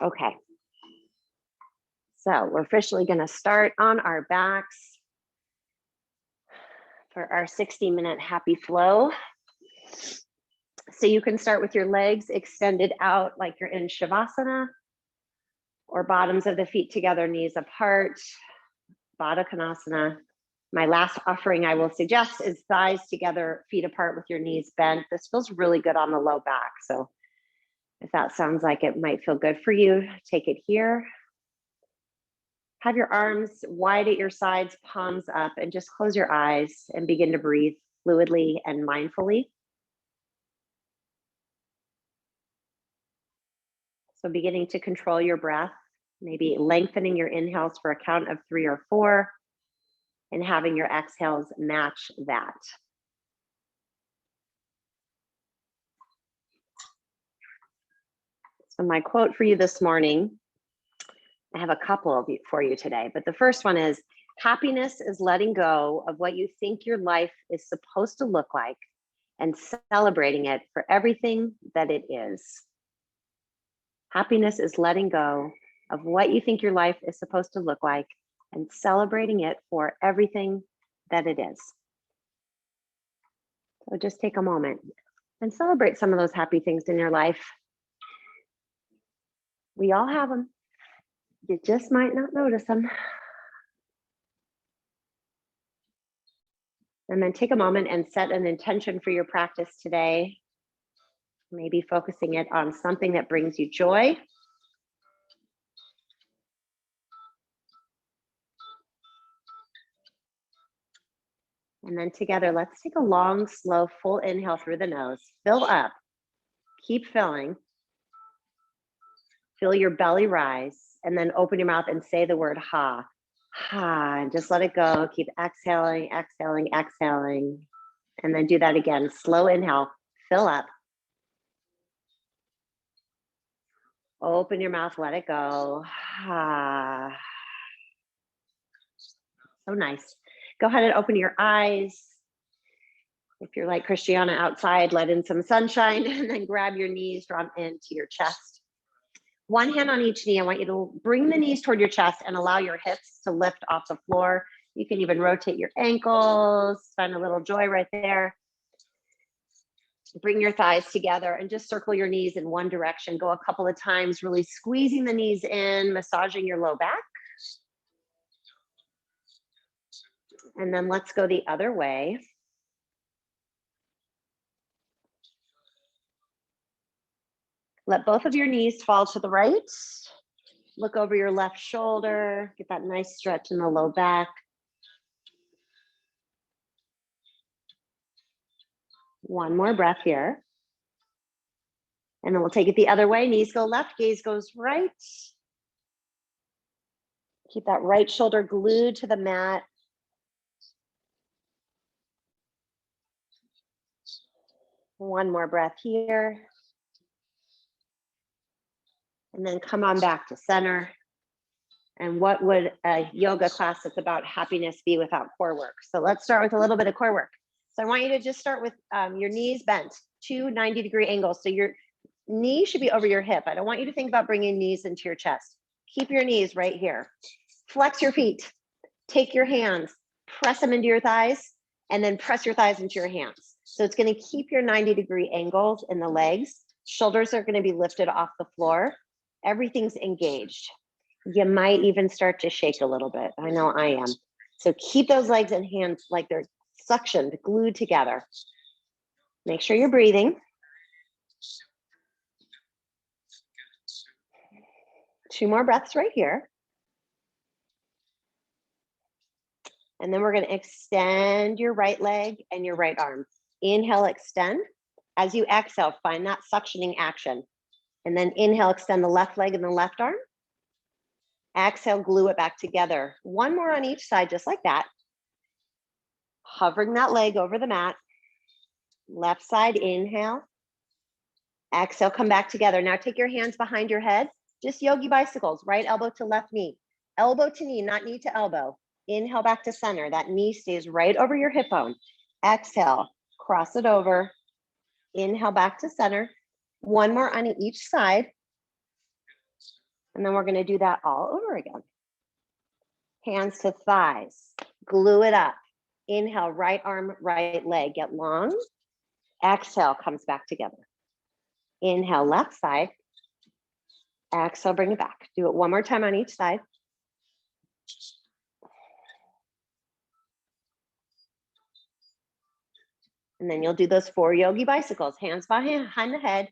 Okay. So we're officially going to start on our backs for our 60-minute happy flow. So you can start with your legs extended out like you're in Shavasana, or bottoms of the feet together, knees apart, Baddha Konasana. My last offering I will suggest is thighs together, feet apart with your knees bent. This feels really good on the low back. So if that sounds like it might feel good for you, take it here. Have your arms wide at your sides, palms up, and just close your eyes and begin to breathe fluidly and mindfully. So beginning to control your breath, maybe lengthening your inhales for a count of 3 or 4, and having your exhales match that. So my quote for you this morning, I have a couple for you today, but the first one is, happiness is letting go of what you think your life is supposed to look like and celebrating it for everything that it is. Happiness is letting go of what you think your life is supposed to look like and celebrating it for everything that it is. So just take a moment and celebrate some of those happy things in your life. We all have them. You just might not notice them. And then take a moment and set an intention for your practice today. Maybe focusing it on something that brings you joy. And then together, let's take a long, slow, full inhale through the nose. Fill up. Keep filling. Feel your belly rise. And then open your mouth and say the word ha. Ha, and just let it go. Keep exhaling, exhaling, exhaling. And then do that again. Slow inhale. Fill up. Open your mouth, let it go. Ah. So nice. Go ahead and open your eyes. If you're like Christiana outside, let in some sunshine, and then grab your knees, draw them into your chest. One hand on each knee. I want you to bring the knees toward your chest and allow your hips to lift off the floor. You can even rotate your ankles, find a little joy right there. Bring your thighs together and just circle your knees in one direction. Go a couple of times, really squeezing the knees in, massaging your low back. And then let's go the other way. Let both of your knees fall to the right. Look over your left shoulder. Get that nice stretch in the low back. One more breath here. And then we'll take it the other way. Knees go left, gaze goes right. Keep that right shoulder glued to the mat. One more breath here. And then come on back to center. And what would a yoga class that's about happiness be without core work? So let's start with a little bit of core work. So I want you to just start with your knees bent, 2 90-degree angles. So your knee should be over your hip. I don't want you to think about bringing knees into your chest. Keep your knees right here. Flex your feet. Take your hands, press them into your thighs, and then press your thighs into your hands. So it's going to keep your 90-degree angles in the legs. Shoulders are going to be lifted off the floor. Everything's engaged. You might even start to shake a little bit. I know I am. So keep those legs and hands like they're suctioned, glued together. Make sure you're breathing. 2 more breaths right here. And then we're going to extend your right leg and your right arm. Inhale, extend. As you exhale, find that suctioning action. And then inhale, extend the left leg and the left arm. Exhale, glue it back together. 1 more on each side, just like that. Hovering that leg over the mat. Left side, inhale. Exhale, come back together. Now take your hands behind your head. Just yogi bicycles, right elbow to left knee. Elbow to knee, not knee to elbow. Inhale back to center. That knee stays right over your hip bone. Exhale, cross it over. Inhale back to center. 1 more on each side. And then we're going to do that all over again. Hands to thighs, glue it up. Inhale, right arm, right leg, get long. Exhale, comes back together. Inhale, left side. Exhale, bring it back. Do it one more time on each side. And then you'll do those 4 yogi bicycles, hands behind the head.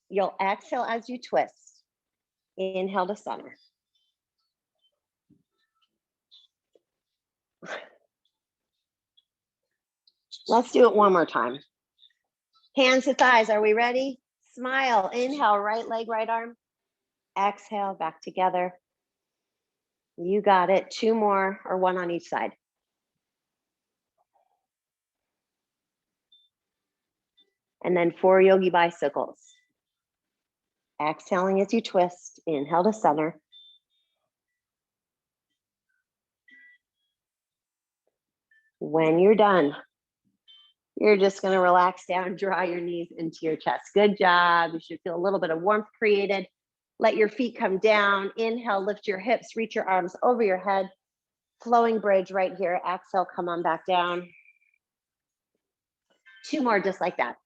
You'll exhale as you twist. Inhale to center. Let's do it one more time. Hands to thighs, are we ready? Smile, inhale, right leg, right arm. Exhale, back together. You got it, 2 more or 1 on each side. And then 4 yogi bicycles. Exhaling as you twist, inhale to center. When you're done, you're just gonna relax down, draw your knees into your chest. Good job. You should feel a little bit of warmth created. Let your feet come down. Inhale, lift your hips, reach your arms over your head. Flowing bridge right here. Exhale, come on back down. 2 more just like that.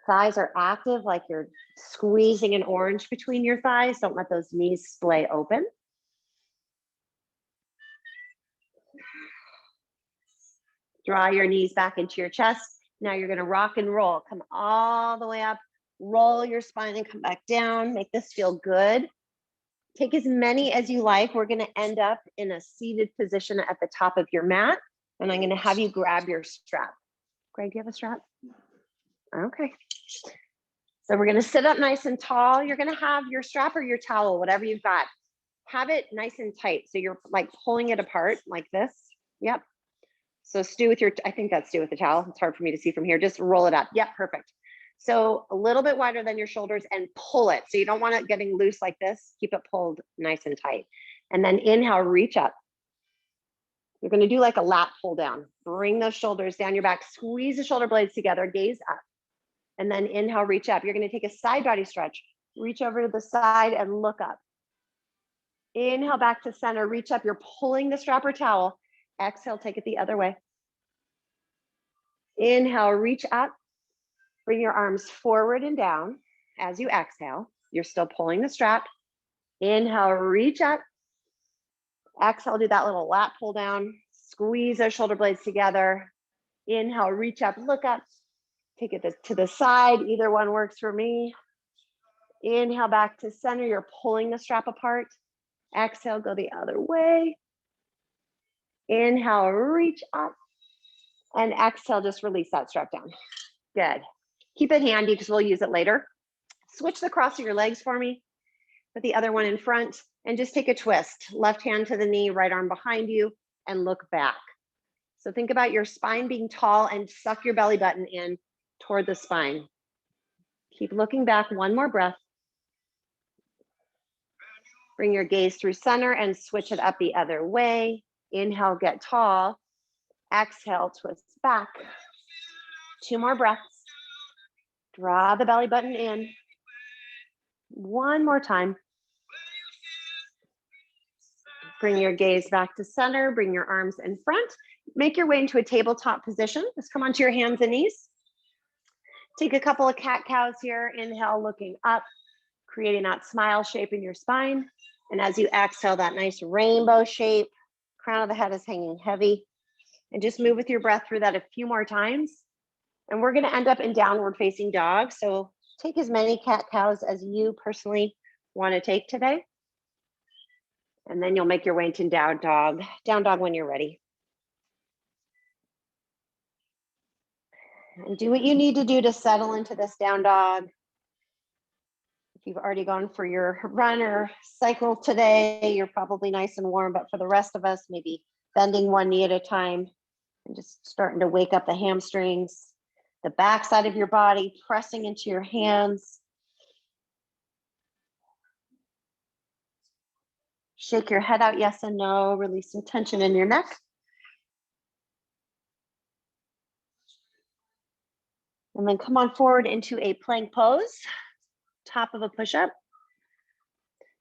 Thighs are active, like you're squeezing an orange between your thighs. Don't let those knees splay open. Draw your knees back into your chest. Now you're gonna rock and roll. Come all the way up, roll your spine and come back down. Make this feel good. Take as many as you like. We're gonna end up in a seated position at the top of your mat. And I'm gonna have you grab your strap. Greg, do you have a strap? Okay. So we're gonna sit up nice and tall. You're gonna have your strap or your towel, whatever you've got. Have it nice and tight. So you're like pulling it apart like this. Yep. So Stu with your, I think that's Stu with the towel. It's hard for me to see from here. Just roll it up. Yep, perfect. So a little bit wider than your shoulders and pull it. So you don't want it getting loose like this. Keep it pulled nice and tight. And then inhale, reach up. You're gonna do like a lat pull down. Bring those shoulders down your back. Squeeze the shoulder blades together, gaze up. And then inhale, reach up. You're gonna take a side body stretch. Reach over to the side and look up. Inhale back to center, reach up. You're pulling the strap or towel. Exhale, take it the other way. Inhale, reach up. Bring your arms forward and down as you exhale. You're still pulling the strap. Inhale, reach up. Exhale, do that little lat pull down. Squeeze those shoulder blades together. Inhale, reach up, look up. Take it to the side. Either one works for me. Inhale, back to center. You're pulling the strap apart. Exhale, go the other way. Inhale, reach up. And exhale, just release that strap down. Good. Keep it handy because we'll use it later. Switch the cross of your legs for me. Put the other one in front and just take a twist. Left hand to the knee, right arm behind you, and look back. So think about your spine being tall and suck your belly button in toward the spine. Keep looking back. One more breath. Bring your gaze through center and switch it up the other way. Inhale, get tall. Exhale, twist back. 2 more breaths. Draw the belly button in. One more time. Bring your gaze back to center. Bring your arms in front. Make your way into a tabletop position. Just come onto your hands and knees. Take a couple of cat cows here. Inhale, looking up, creating that smile shape in your spine. And as you exhale, that nice rainbow shape. Crown of the head is hanging heavy. And just move with your breath through that a few more times. And we're going to end up in downward facing dog. So take as many cat cows as you personally want to take today. And then you'll make your way into down dog when you're ready. And do what you need to do to settle into this down dog. If you've already gone for your run or cycle today, you're probably nice and warm, but for the rest of us, maybe bending one knee at a time and just starting to wake up the hamstrings, the back side of your body, pressing into your hands. Shake your head out, yes and no. Release some tension in your neck. And then come on forward into a plank pose, top of a push-up.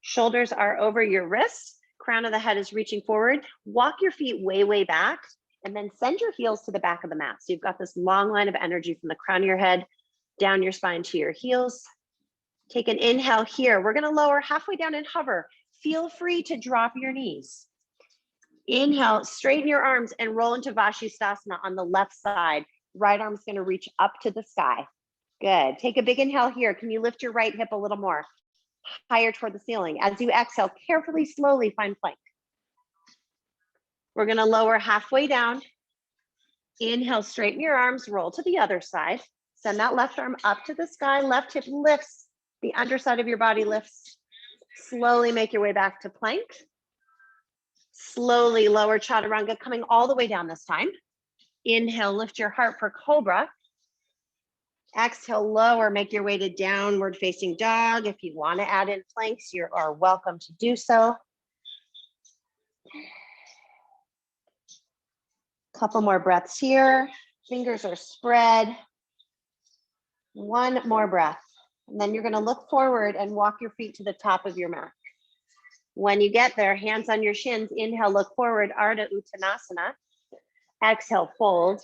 Shoulders are over your wrists. Crown of the head is reaching forward. Walk your feet way, way back, and then send your heels to the back of the mat. So you've got this long line of energy from the crown of your head down your spine to your heels. Take an inhale here. We're going to lower halfway down and hover. Feel free to drop your knees. Inhale, straighten your arms and roll into Vashisthasana on the left side. Right arm's going to reach up to the sky. Good. Take a big inhale here. Can you lift your right hip a little more? Higher toward the ceiling. As you exhale, carefully, slowly find plank. We're going to lower halfway down. Inhale, straighten your arms, roll to the other side. Send that left arm up to the sky. Left hip lifts. The underside of your body lifts. Slowly make your way back to plank. Slowly lower chaturanga, coming all the way down this time. Inhale, lift your heart for cobra. Exhale, lower, make your way to downward facing dog. If you want to add in planks, you are welcome to do so. Couple more breaths here. Fingers are spread. One more breath. And then you're going to look forward and walk your feet to the top of your mat. When you get there, hands on your shins. Inhale, look forward, Ardha Uttanasana. Exhale, fold.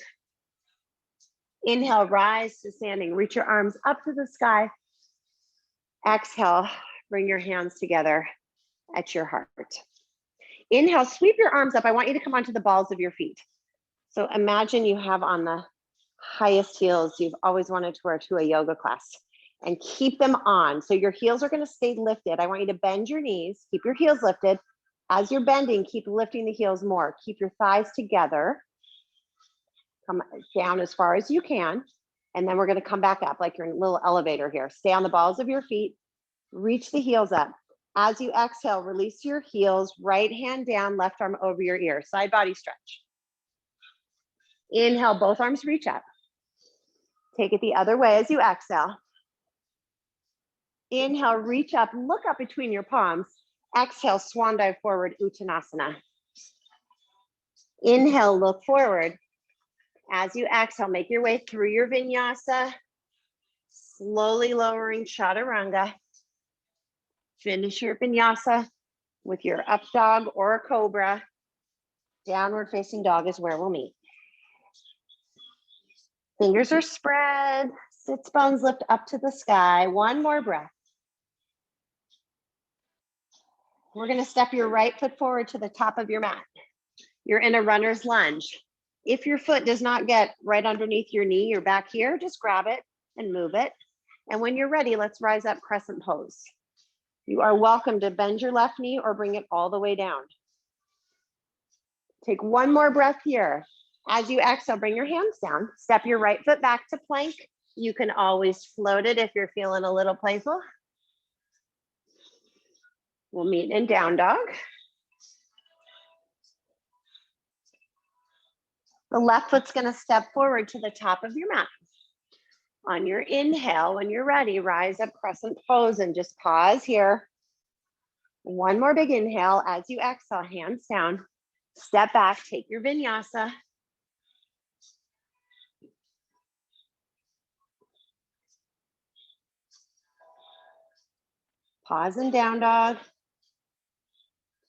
Inhale, rise to standing. Reach your arms up to the sky. Exhale, bring your hands together at your heart. Inhale, sweep your arms up. I want you to come onto the balls of your feet. So imagine you have on the highest heels you've always wanted to wear to a yoga class, and keep them on. So your heels are going to stay lifted. I want you to bend your knees, keep your heels lifted. As you're bending, keep lifting the heels more. Keep your thighs together. Come down as far as you can. And then we're going to come back up like you're in a little elevator here. Stay on the balls of your feet. Reach the heels up. As you exhale, release your heels. Right hand down, left arm over your ear. Side body stretch. Inhale, both arms reach up. Take it the other way as you exhale. Inhale, reach up, look up between your palms. Exhale, swan dive forward, Uttanasana. Inhale, look forward. As you exhale, make your way through your vinyasa, slowly lowering chaturanga. Finish your vinyasa with your up dog or a cobra. Downward facing dog is where we'll meet. Fingers are spread, sits bones lift up to the sky. One more breath. We're going to step your right foot forward to the top of your mat. You're in a runner's lunge. If your foot does not get right underneath your knee, you're back here, just grab it and move it. And when you're ready, let's rise up crescent pose. You are welcome to bend your left knee or bring it all the way down. Take one more breath here. As you exhale, bring your hands down. Step your right foot back to plank. You can always float it if you're feeling a little playful. We'll meet in down dog. The left foot's going to step forward to the top of your mat. On your inhale, when you're ready, rise up crescent pose and just pause here. One more big inhale. As you exhale, hands down. Step back, take your vinyasa. Pause in down dog.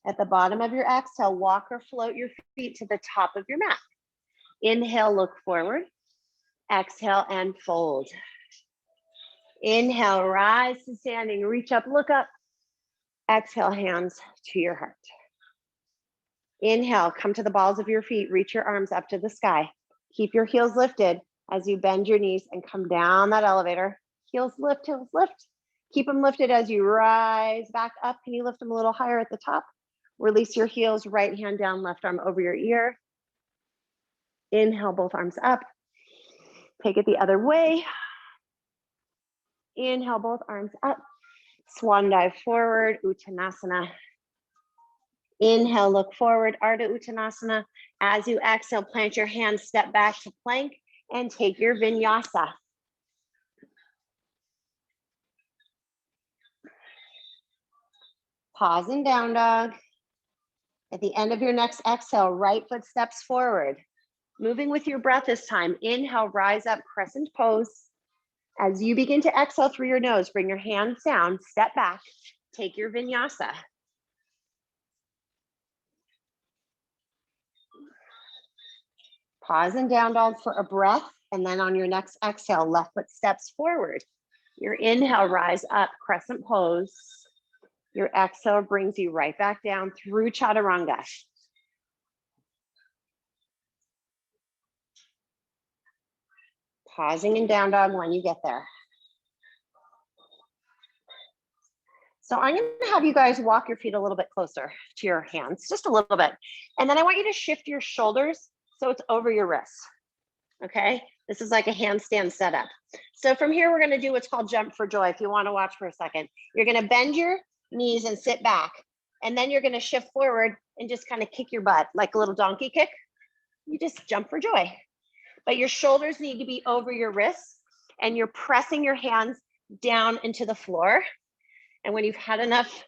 At the bottom of your exhale, walk or float your feet to the top of your mat. Inhale, look forward. Exhale and fold. Inhale, rise to standing, reach up, look up. Exhale, hands to your heart. Inhale, come to the balls of your feet, reach your arms up to the sky. Keep your heels lifted as you bend your knees and come down that elevator. Heels lift, heels lift. Keep them lifted as you rise back up. Can you lift them a little higher at the top? Release your heels, right hand down, left arm over your ear. Inhale, both arms up. Take it the other way. Inhale, both arms up. Swan dive forward, Uttanasana. Inhale, look forward, Ardha Uttanasana. As you exhale, plant your hands, step back to plank, and take your vinyasa. Pause in down dog. At the end of your next exhale, right foot steps forward. Moving with your breath this time. Inhale, rise up, crescent pose. As you begin to exhale through your nose, bring your hands down, step back. take your vinyasa. Pause and down dog for a breath, and then on your next exhale, left foot steps forward. Your inhale, rise up, crescent pose. Your exhale brings you right back down through chaturanga. Pausing in down dog when you get there. So I'm going to have you guys walk your feet a little bit closer to your hands, just a little bit. And then I want you to shift your shoulders so it's over your wrists. Okay, this is like a handstand setup. So from here, we're going to do what's called jump for joy. If you want to watch for a second, you're going to bend your knees and sit back. And then you're going to shift forward and just kind of kick your butt like a little donkey kick. You just jump for joy. But your shoulders need to be over your wrists and you're pressing your hands down into the floor. And when you've had enough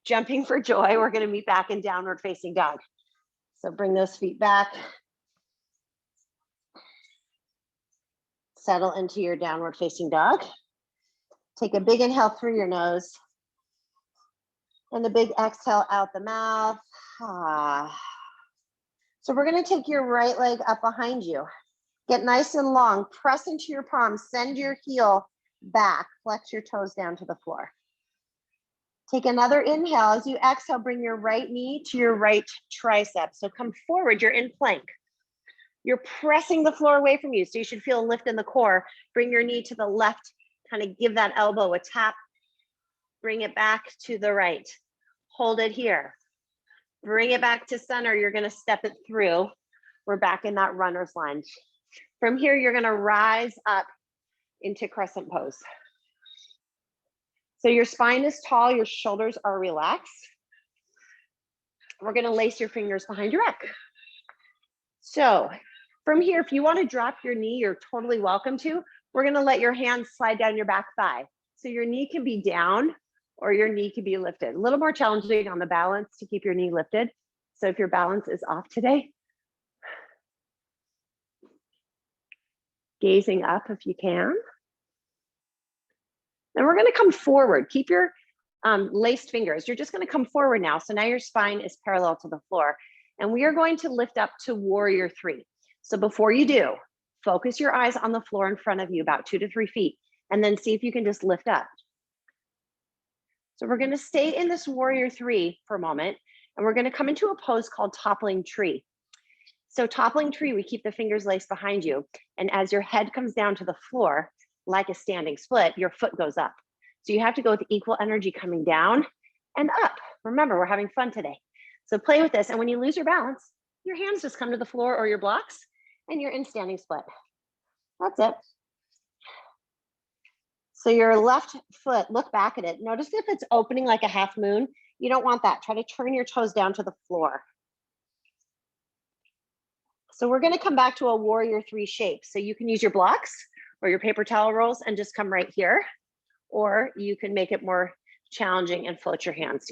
jumping for joy, we're going to meet back in downward facing dog. So bring those feet back. Settle into your downward facing dog. Take a big inhale through your nose. And a big exhale out the mouth. So we're going to take your right leg up behind you. Get nice and long. Press into your palms. Send your heel back. Flex your toes down to the floor. Take another inhale. As you exhale, bring your right knee to your right tricep. So come forward. You're in plank. You're pressing the floor away from you. So you should feel a lift in the core. Bring your knee to the left. Kind of give that elbow a tap. Bring it back to the right. Hold it here. Bring it back to center. You're going to step it through. We're back in that runner's lunge. From here, you're going to rise up into crescent pose. So your spine is tall, your shoulders are relaxed. We're going to lace your fingers behind your neck. So from here, if you want to drop your knee, you're totally welcome to. We're going to let your hands slide down your back thigh. So your knee can be down or your knee can be lifted. A little more challenging on the balance to keep your knee lifted. So if your balance is off today, gazing up if you can. Then we're going to come forward. Keep your laced fingers. You're just going to come forward now. So now your spine is parallel to the floor. And we are going to lift up to warrior three. So before you do, focus your eyes on the floor in front of you, about 2 to 3 feet, and then see if you can just lift up. So we're going to stay in this warrior three for a moment, and we're going to come into a pose called toppling tree. So toppling tree, we keep the fingers laced behind you. And as your head comes down to the floor, like a standing split, your foot goes up. So you have to go with equal energy coming down and up. Remember, we're having fun today. So play with this. And when you lose your balance, your hands just come to the floor or your blocks and you're in standing split. That's it. So your left foot, look back at it. Notice if it's opening like a half moon. You don't want that. Try to turn your toes down to the floor. So we're going to come back to a warrior three shape. So you can use your blocks or your paper towel rolls and just come right here. Or you can make it more challenging and float your hands.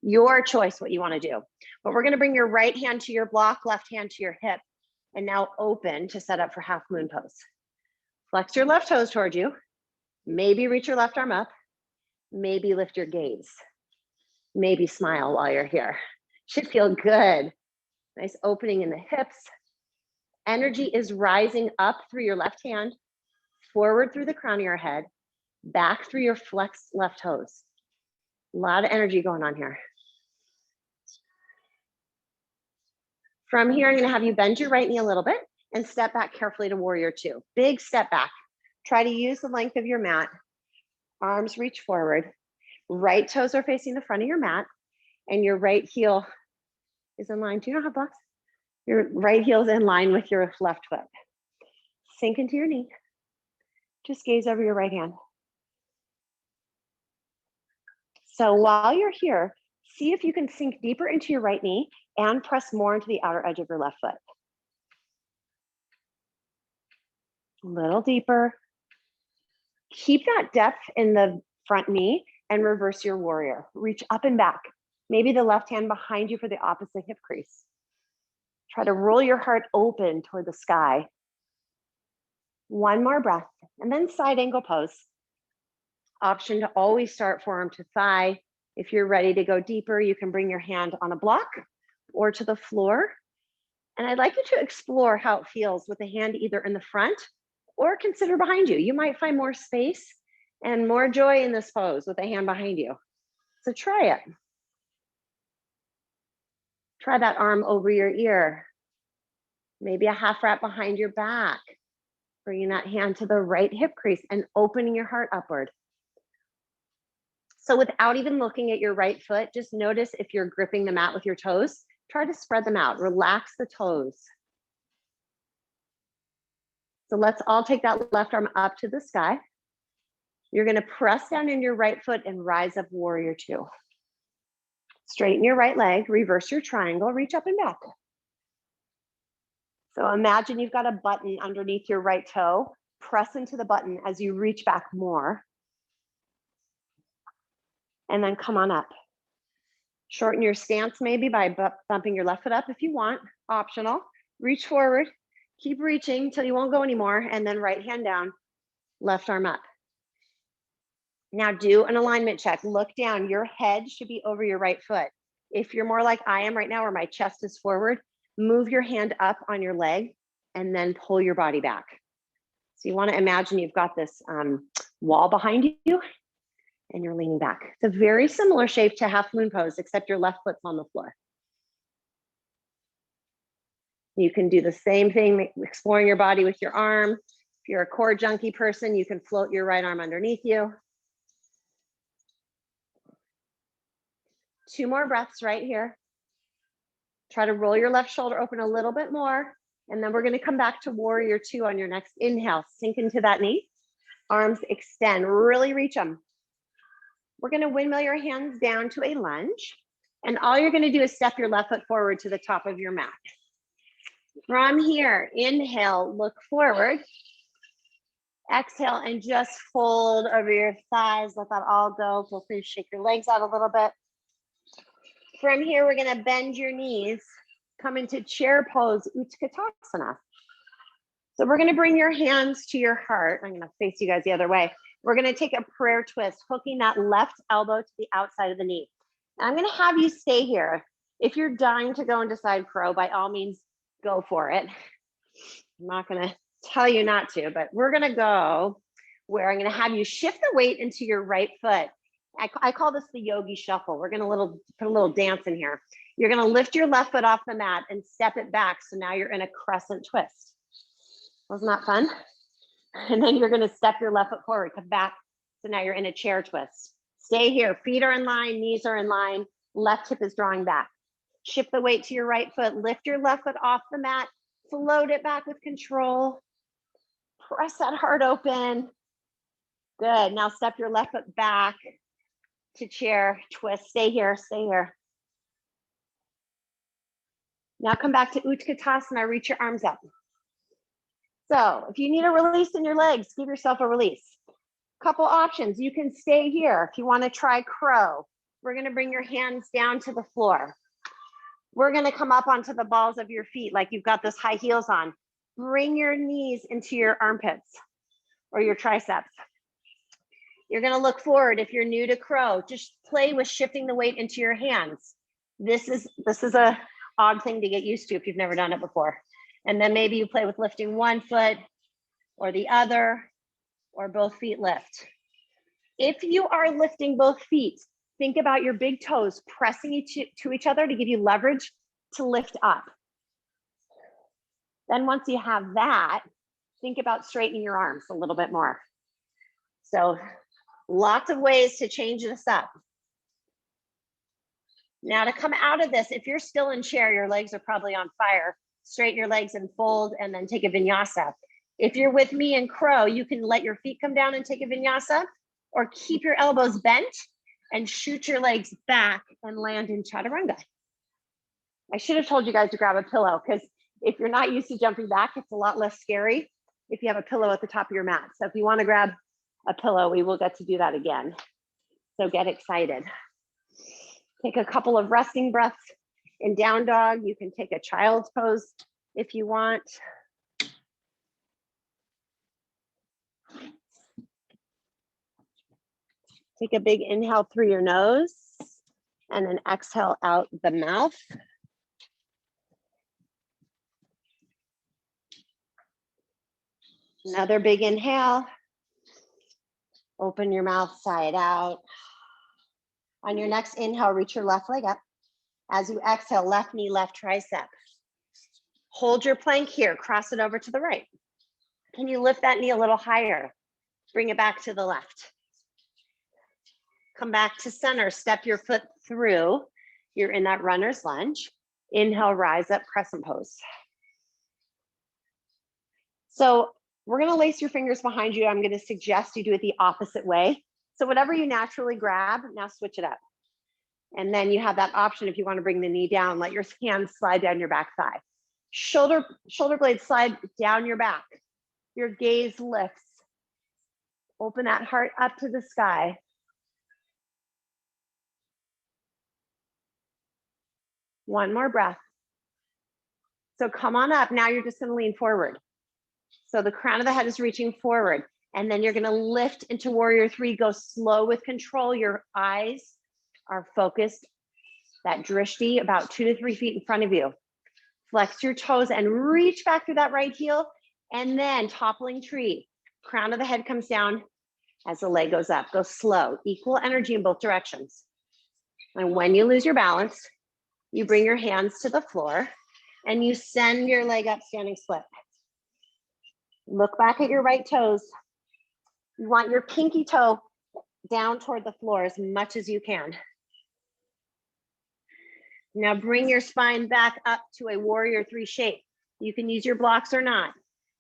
Your choice what you want to do. But we're going to bring your right hand to your block, left hand to your hip, and now open to set up for half moon pose. Flex your left toes towards you. Maybe reach your left arm up. Maybe lift your gaze. Maybe smile while you're here. Should feel good. Nice opening in the hips. Energy is rising up through your left hand, forward through the crown of your head, back through your flexed left toes. A lot of energy going on here. From here, I'm going to have you bend your right knee a little bit and step back carefully to warrior two. Big step back. Try to use the length of your mat. Arms reach forward. Right toes are facing the front of your mat and your right heel is in line. Do you know how blocks? Your right heel is in line with your left foot. Sink into your knee. Just gaze over your right hand. So while you're here, see if you can sink deeper into your right knee and press more into the outer edge of your left foot. A little deeper. Keep that depth in the front knee and reverse your warrior. Reach up and back. Maybe the left hand behind you for the opposite hip crease. Try to roll your heart open toward the sky. One more breath, and then side angle pose. Option to always start forearm to thigh If you're ready to go deeper, you can bring your hand on a block or to the floor. And I'd like you to explore how it feels with a hand either in the front or consider behind you. You might find more space and more joy in this pose with a hand behind you. So try it. Try that arm over your ear. Maybe a half wrap behind your back. Bringing that hand to the right hip crease and opening your heart upward. So without even looking at your right foot, just notice if you're gripping the mat with your toes. Try to spread them out. Relax the toes. So let's all take that left arm up to the sky. You're going to press down in your right foot and rise up warrior two. Straighten your right leg, reverse your triangle, reach up and back. So imagine you've got a button underneath your right toe. Press into the button as you reach back more. And then come on up. Shorten your stance maybe by bumping your left foot up if you want, optional. Reach forward, keep reaching until you won't go anymore, and then right hand down, left arm up. Now do an alignment check. Look down, your head should be over your right foot. If you're more like I am right now, where my chest is forward, move your hand up on your leg and then pull your body back. So you want to imagine you've got this wall behind you and you're leaning back. It's a very similar shape to half moon pose, except your left foot's on the floor. You can do the same thing, exploring your body with your arm. If you're a core junkie person, you can float your right arm underneath you. 2 more breaths right here. Try to roll your left shoulder open a little bit more. And then we're going to come back to warrior two on your next inhale. Sink into that knee. Arms extend, really reach them. We're going to windmill your hands down to a lunge. And all you're going to do is step your left foot forward to the top of your mat. From here, inhale, look forward. Exhale and just fold over your thighs. Let that all go. Feel free to shake your legs out a little bit. From here, we're going to bend your knees. Come into chair pose, Utkatasana. So we're going to bring your hands to your heart. I'm going to face you guys the other way. We're going to take a prayer twist, hooking that left elbow to the outside of the knee. I'm going to have you stay here. If you're dying to go into side crow, by all means, go for it. I'm not going to tell you not to, but we're going to go where I'm going to have you shift the weight into your right foot. I call this the yogi shuffle. We're going to put a little dance in here. You're going to lift your left foot off the mat and step it back. So now you're in a crescent twist. Wasn't that fun? And then you're going to step your left foot forward, come back. So now you're in a chair twist. Stay here. Feet are in line, knees are in line. Left hip is drawing back. Shift the weight to your right foot. Lift your left foot off the mat. Float it back with control. Press that heart open. Good. Now step your left foot back to chair twist. Stay here. Stay here. Now come back to Utkatasana. Reach your arms up. So if you need a release in your legs, give yourself a release. Couple options. You can stay here. If you want to try crow, we're going to bring your hands down to the floor. We're going to come up onto the balls of your feet like you've got those high heels on. Bring your knees into your armpits or your triceps. You're going to look forward. If you're new to crow, just play with shifting the weight into your hands. This is a odd thing to get used to if you've never done it before. And then maybe you play with lifting one foot or the other, or both feet lift. If you are lifting both feet, think about your big toes pressing to each other to give you leverage to lift up. Then once you have that, think about straightening your arms a little bit more. So lots of ways to change this up. Now to come out of this, if you're still in chair, your legs are probably on fire. Straighten your legs and fold and then take a vinyasa. If you're with me in crow, you can let your feet come down and take a vinyasa, or keep your elbows bent and shoot your legs back and land in chaturanga. I should have told you guys to grab a pillow, because if you're not used to jumping back, it's a lot less scary if you have a pillow at the top of your mat. So if you want to grab a pillow, we will get to do that again. So get excited. Take a couple of resting breaths in down dog. You can take a child's pose if you want. Take a big inhale through your nose. And then exhale out the mouth. Another big inhale. Open your mouth side out. On your next inhale, reach your left leg up. As you exhale, left knee, left tricep. Hold your plank here, cross it over to the right. Can you lift that knee a little higher? Bring it back to the left. Come back to center, step your foot through. You're in that runner's lunge. Inhale, rise up, crescent pose. So we're gonna lace your fingers behind you. I'm gonna suggest you do it the opposite way. So whatever you naturally grab, now switch it up. And then you have that option if you wanna bring the knee down, let your hands slide down your back thigh. Shoulder blades slide down your back. Your gaze lifts. Open that heart up to the sky. One more breath. So come on up. Now you're just gonna lean forward. So the crown of the head is reaching forward. And then you're gonna lift into warrior three. Go slow with control. Your eyes are focused, that drishti, about 2 to 3 feet in front of you. Flex your toes and reach back through that right heel. And then toppling tree. Crown of the head comes down as the leg goes up. Go slow, equal energy in both directions. And when you lose your balance, you bring your hands to the floor and you send your leg up, standing split. Look back at your right toes. You want your pinky toe down toward the floor as much as you can. Now bring your spine back up to a warrior three shape. You can use your blocks or not.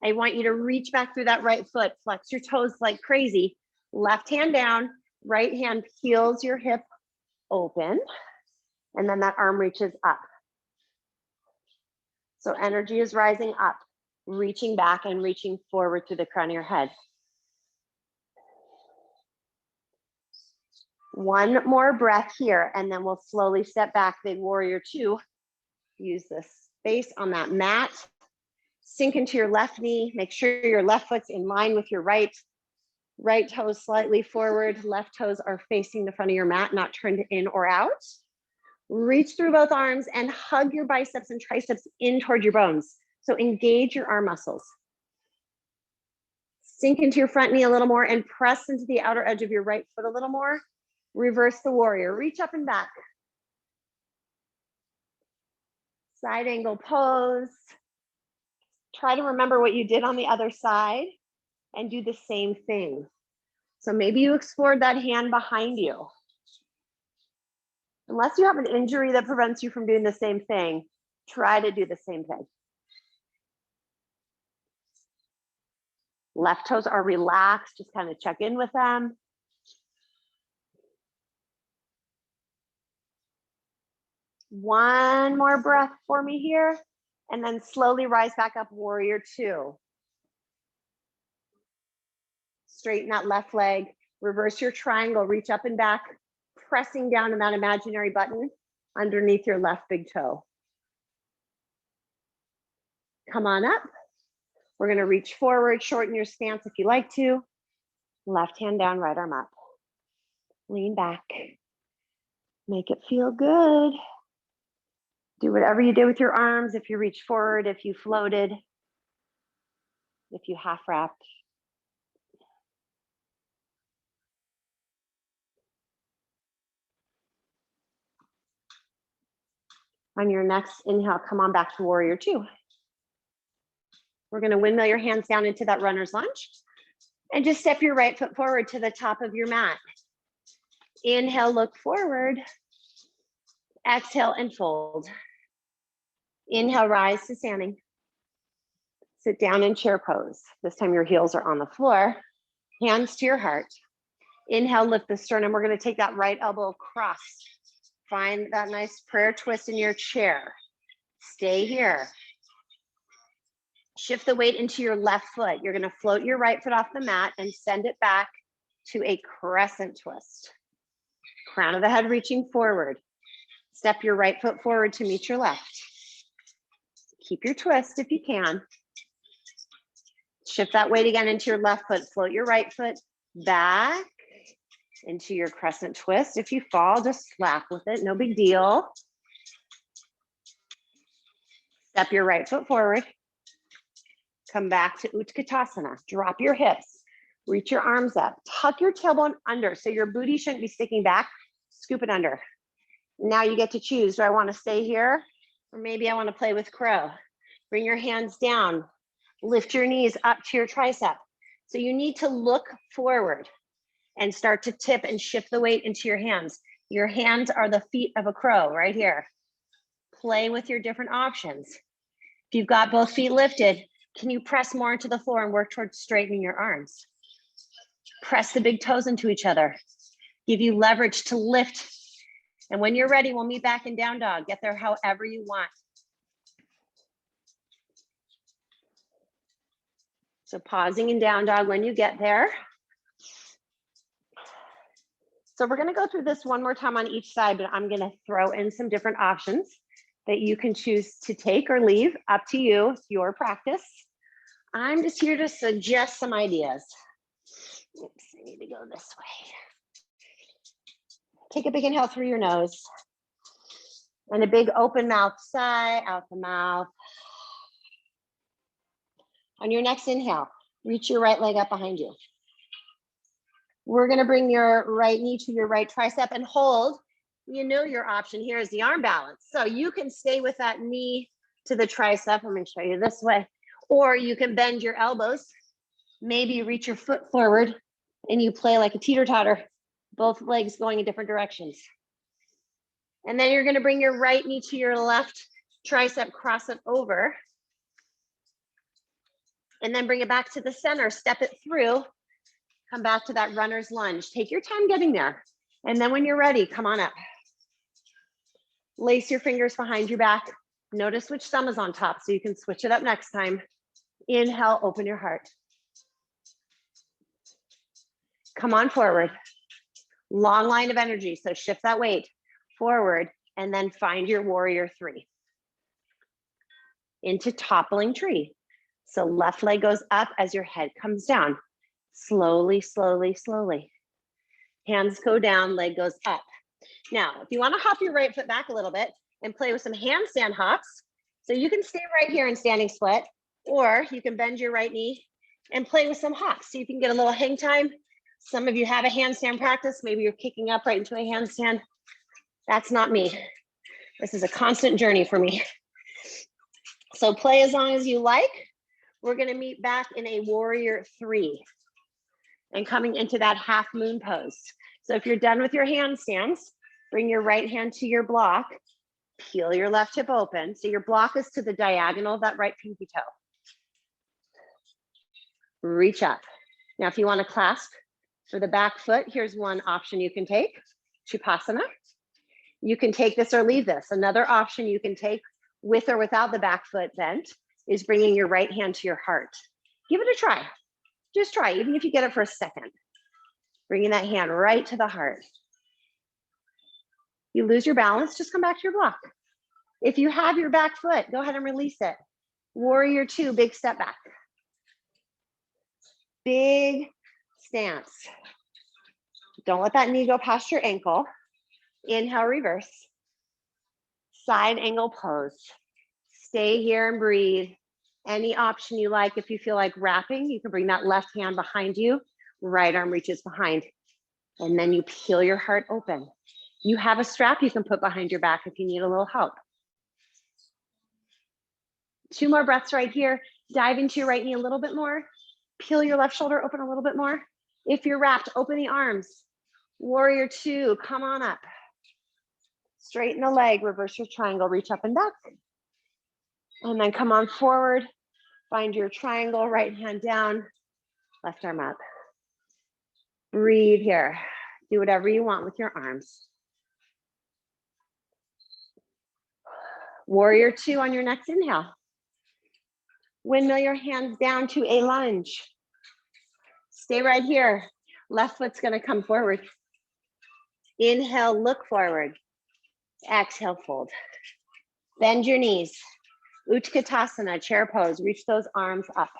I want you to reach back through that right foot, flex your toes like crazy. Left hand down, right hand peels your hip open, and then that arm reaches up. So energy is rising up, reaching back and reaching forward to the crown of your head. One more breath here, and then we'll slowly step back, big warrior two. Use the space on that mat. Sink into your left knee. Make sure your left foot's in line with your right. Right toes slightly forward. Left toes are facing the front of your mat, not turned in or out. Reach through both arms and hug your biceps and triceps in toward your bones. So engage your arm muscles. Sink into your front knee a little more and press into the outer edge of your right foot a little more. Reverse the warrior. Reach up and back. Side angle pose. Try to remember what you did on the other side and do the same thing. So maybe you explored that hand behind you. Unless you have an injury that prevents you from doing the same thing, try to do the same thing. Left toes are relaxed, just kind of check in with them. One more breath for me here, and then slowly rise back up, warrior two. Straighten that left leg, reverse your triangle, reach up and back, pressing down on that imaginary button underneath your left big toe. Come on up. We're gonna reach forward, shorten your stance if you like to. Left hand down, right arm up. Lean back. Make it feel good. Do whatever you did with your arms, if you reach forward, if you floated, if you half wrapped. On your next inhale, come on back to warrior two. We're gonna windmill your hands down into that runner's lunge and just step your right foot forward to the top of your mat. Inhale, look forward. Exhale and fold. Inhale, rise to standing. Sit down in chair pose. This time your heels are on the floor. Hands to your heart. Inhale, lift the sternum. We're gonna take that right elbow across. Find that nice prayer twist in your chair. Stay here. Shift the weight into your left foot. You're gonna float your right foot off the mat and send it back to a crescent twist. Crown of the head reaching forward. Step your right foot forward to meet your left. Keep your twist if you can. Shift that weight again into your left foot. Float your right foot back into your crescent twist. If you fall, just slap with it, no big deal. Step your right foot forward. Come back to Utkatasana. Drop your hips, reach your arms up, tuck your tailbone under so your booty shouldn't be sticking back, scoop it under. Now you get to choose, do I wanna stay here? Or maybe I wanna play with crow. Bring your hands down, lift your knees up to your tricep. So you need to look forward and start to tip and shift the weight into your hands. Your hands are the feet of a crow right here. Play with your different options. If you've got both feet lifted, can you press more into the floor and work towards straightening your arms? Press the big toes into each other. Give you leverage to lift. And when you're ready, we'll meet back in down dog. Get there however you want. So pausing in down dog when you get there. So we're gonna go through this one more time on each side, but I'm gonna throw in some different options that you can choose to take or leave, up to you, it's your practice. I'm just here to suggest some ideas. Oops, I need to go this way. Take a big inhale through your nose. And a big open mouth sigh out the mouth. On your next inhale, reach your right leg up behind you. We're gonna bring your right knee to your right tricep and hold. You know your option here is the arm balance. So you can stay with that knee to the tricep. I'm gonna show you this way. Or you can bend your elbows. Maybe you reach your foot forward and you play like a teeter-totter, both legs going in different directions. And then you're gonna bring your right knee to your left tricep, cross it over. And then bring it back to the center, step it through, come back to that runner's lunge. Take your time getting there. And then when you're ready, come on up. Lace your fingers behind your back. Notice which thumb is on top so you can switch it up next time. Inhale, open your heart. Come on forward. Long line of energy, so shift that weight forward and then find your warrior three. Into toppling tree. So left leg goes up as your head comes down. Slowly, slowly, slowly. Hands go down, leg goes up. Now, if you want to hop your right foot back a little bit and play with some handstand hops, so you can stay right here in standing split, or you can bend your right knee and play with some hops so you can get a little hang time. Some of you have a handstand practice. Maybe you're kicking up right into a handstand. That's not me. This is a constant journey for me. So play as long as you like. We're going to meet back in a warrior three and coming into that half moon pose. So if you're done with your handstands, bring your right hand to your block, peel your left hip open. So your block is to the diagonal of that right pinky toe. Reach up. Now, if you want to clasp for the back foot, here's one option you can take, Shavasana. You can take this or leave this. Another option you can take with or without the back foot bent is bringing your right hand to your heart. Give it a try. Just try, even if you get it for a second. Bringing that hand right to the heart. You lose your balance, just come back to your block. If you have your back foot, go ahead and release it. Warrior two, big step back. Big stance. Don't let that knee go past your ankle. Inhale, reverse. Side angle pose. Stay here and breathe. Any option you like. If you feel like wrapping, you can bring that left hand behind you. Right arm reaches behind. And then you peel your heart open. You have a strap you can put behind your back if you need a little help. 2 more breaths right here. Dive into your right knee a little bit more. Peel your left shoulder open a little bit more. If you're wrapped, open the arms. Warrior two, come on up. Straighten the leg, reverse your triangle, reach up and back. And then come on forward. Find your triangle, right hand down, left arm up. Breathe here. Do whatever you want with your arms. Warrior two on your next inhale. Windmill your hands down to a lunge. Stay right here. Left foot's gonna come forward. Inhale, look forward. Exhale, fold. Bend your knees. Utkatasana, chair pose. Reach those arms up.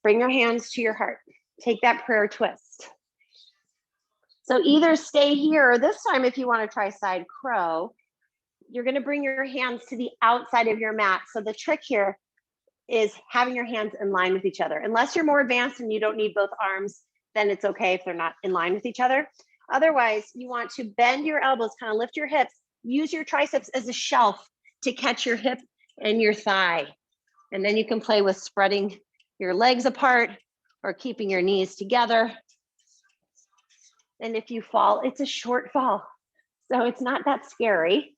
Bring your hands to your heart. Take that prayer twist. So either stay here, or this time if you want to try side crow, you're going to bring your hands to the outside of your mat. So the trick here is having your hands in line with each other. Unless you're more advanced and you don't need both arms, then it's okay if they're not in line with each other. Otherwise, you want to bend your elbows, kind of lift your hips, use your triceps as a shelf to catch your hip and your thigh. And then you can play with spreading your legs apart or keeping your knees together. And if you fall, it's a short fall, so it's not that scary.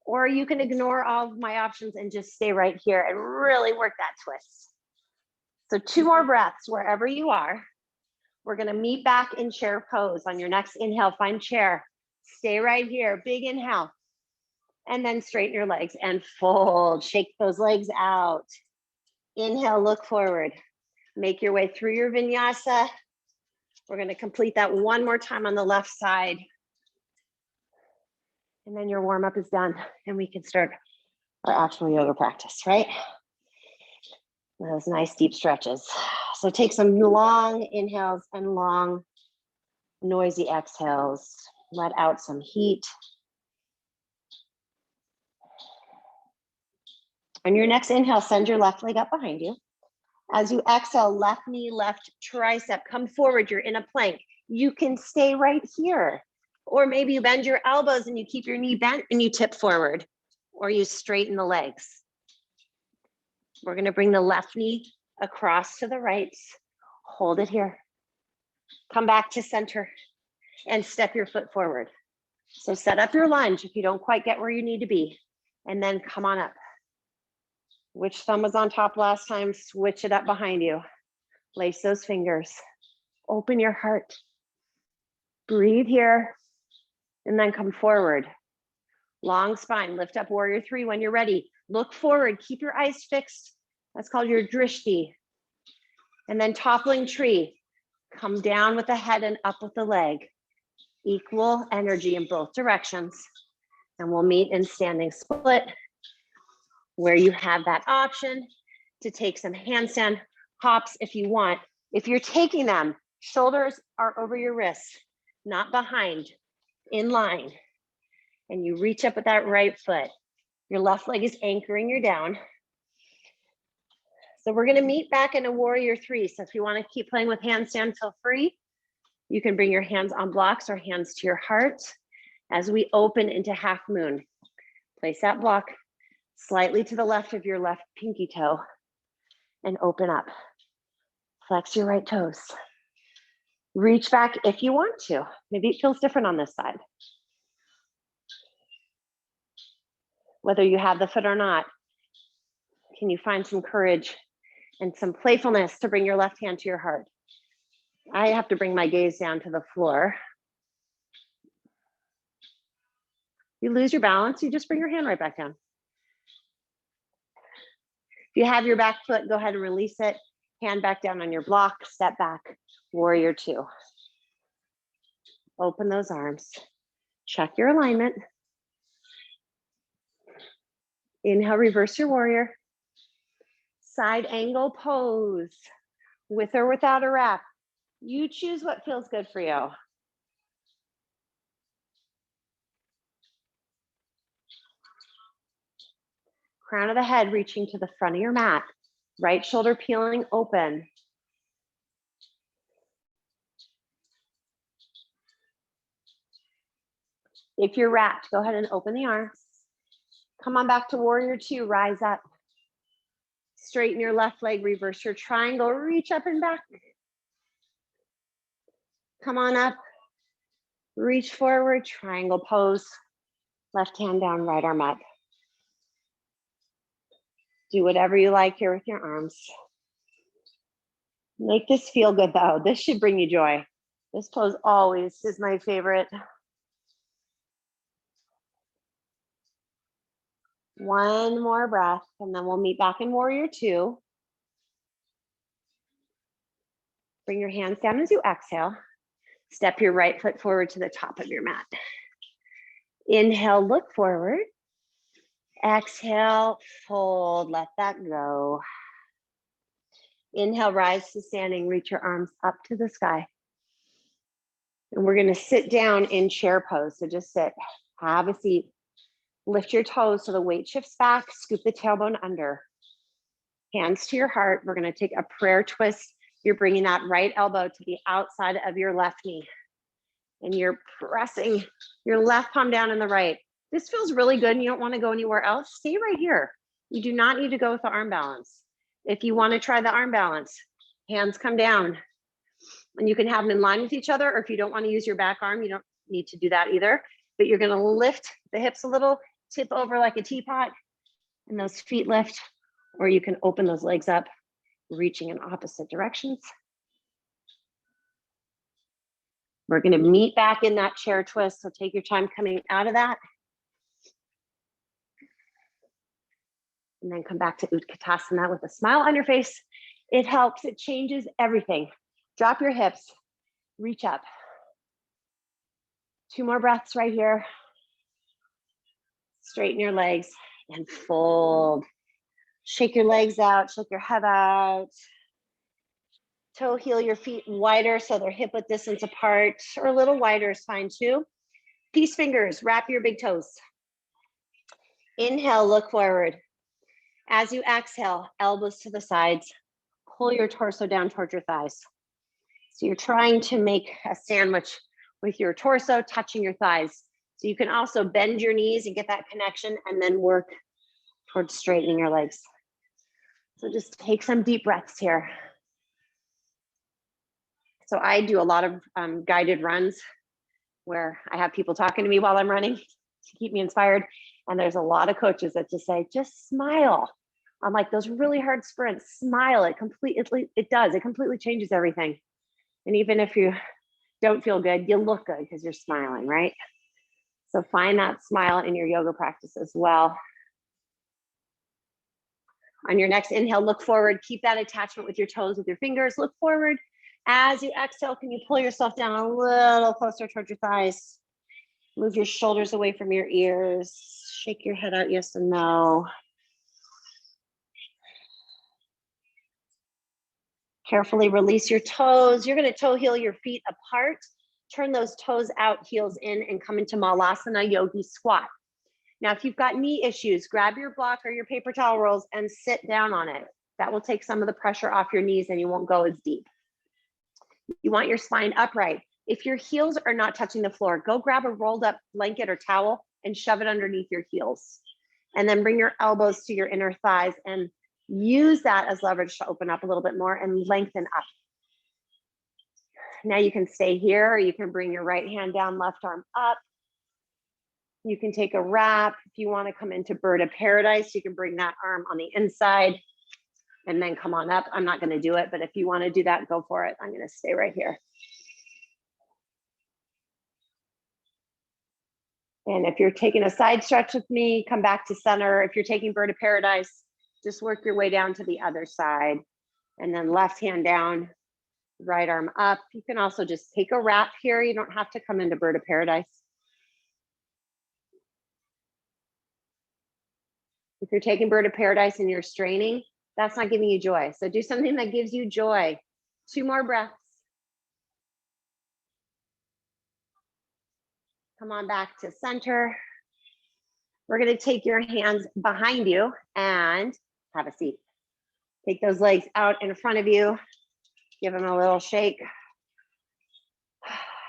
Or you can ignore all of my options and just stay right here and really work that twist. So 2 more breaths wherever you are. We're gonna meet back in chair pose. On your next inhale, find chair. Stay right here, big inhale. And then straighten your legs and fold. Shake those legs out. Inhale, look forward. Make your way through your vinyasa. We're gonna complete that one more time on the left side. And then your warm-up is done and we can start our actual yoga practice, right? Those nice deep stretches. So take some long inhales and long noisy exhales. Let out some heat. On your next inhale, send your left leg up behind you. As you exhale, left knee, left tricep, come forward, you're in a plank. You can stay right here. Or maybe you bend your elbows and you keep your knee bent and you tip forward, or you straighten the legs. We're gonna bring the left knee across to the right, hold it here. Come back to center and step your foot forward. So set up your lunge if you don't quite get where you need to be, and then come on up. Which thumb was on top last time? Switch it up behind you. Lace those fingers. Open your heart. Breathe here, and then come forward. Long spine, lift up warrior 3 when you're ready. Look forward, keep your eyes fixed. That's called your drishti. And then toppling tree. Come down with the head and up with the leg. Equal energy in both directions. And we'll meet in standing split, where you have that option to take some handstand hops if you want. If you're taking them, shoulders are over your wrists, not behind, in line. And you reach up with that right foot. Your left leg is anchoring you down. So we're gonna meet back in a warrior 3. So if you wanna keep playing with handstand, feel free. You can bring your hands on blocks or hands to your heart as we open into half moon. Place that block slightly to the left of your left pinky toe and open up. Flex your right toes. Reach back if you want to. Maybe it feels different on this side. Whether you have the foot or not, can you find some courage and some playfulness to bring your left hand to your heart? I have to bring my gaze down to the floor. You lose your balance, you just bring your hand right back down. If you have your back foot, go ahead and release it. Hand back down on your block, step back, warrior 2. Open those arms. Check your alignment. Inhale, reverse your warrior. Side angle pose, with or without a wrap. You choose what feels good for you. Crown of the head reaching to the front of your mat. Right shoulder peeling open. If you're wrapped, go ahead and open the arms. Come on back to warrior 2, rise up. Straighten your left leg, reverse your triangle, reach up and back. Come on up, reach forward, triangle pose. Left hand down, right arm up. Do whatever you like here with your arms. Make this feel good though. This should bring you joy. This pose always is my favorite. One more breath, and then we'll meet back in warrior 2. Bring your hands down as you exhale. Step your right foot forward to the top of your mat. Inhale, look forward. Exhale, fold, let that go. Inhale, rise to standing, reach your arms up to the sky. And we're gonna sit down in chair pose. So just sit, have a seat, lift your toes so the weight shifts back, scoop the tailbone under. Hands to your heart. We're gonna take a prayer twist. You're bringing that right elbow to the outside of your left knee. And you're pressing your left palm down in the right. This feels really good and you don't wanna go anywhere else, stay right here. You do not need to go with the arm balance. If you wanna try the arm balance, hands come down. And you can have them in line with each other, or if you don't wanna use your back arm, you don't need to do that either. But you're gonna lift the hips a little, tip over like a teapot, and those feet lift, or you can open those legs up, reaching in opposite directions. We're gonna meet back in that chair twist, so take your time coming out of that. And then come back to Utkatasana with a smile on your face. It helps, it changes everything. Drop your hips, reach up. 2 more breaths right here. Straighten your legs and fold. Shake your legs out, shake your head out. Toe heel your feet wider so they're hip width distance apart, or a little wider is fine too. Peace fingers, wrap your big toes. Inhale, look forward. As you exhale, elbows to the sides, pull your torso down towards your thighs. So you're trying to make a sandwich with your torso touching your thighs. So you can also bend your knees and get that connection and then work towards straightening your legs. So just take some deep breaths here. So I do a lot of guided runs where I have people talking to me while I'm running to keep me inspired. And there's a lot of coaches that just say, just smile. On like those really hard sprints, smile. It completely changes everything. And even if you don't feel good, you look good because you're smiling, right? So find that smile in your yoga practice as well. On your next inhale, look forward. Keep that attachment with your toes, with your fingers. Look forward. As you exhale, can you pull yourself down a little closer towards your thighs? Move your shoulders away from your ears. Shake your head out, yes and no. Carefully release your toes. You're gonna toe heel your feet apart. Turn those toes out, heels in, and come into Malasana Yogi Squat. Now, if you've got knee issues, grab your block or your paper towel rolls and sit down on it. That will take some of the pressure off your knees and you won't go as deep. You want your spine upright. If your heels are not touching the floor, go grab a rolled up blanket or towel and shove it underneath your heels. And then bring your elbows to your inner thighs and use that as leverage to open up a little bit more and lengthen up. Now you can stay here, or you can bring your right hand down, left arm up. You can take a wrap. If you want to come into bird of paradise, you can bring that arm on the inside and then come on up. I'm not going to do it, but if you want to do that, go for it. I'm going to stay right here. And if you're taking a side stretch with me, come back to center. If you're taking bird of paradise, just work your way down to the other side. And then left hand down, right arm up. You can also just take a wrap here. You don't have to come into bird of paradise. If you're taking bird of paradise and you're straining, that's not giving you joy. So do something that gives you joy. 2 more breaths. Come on back to center. We're gonna take your hands behind you and have a seat. Take those legs out in front of you. Give them a little shake.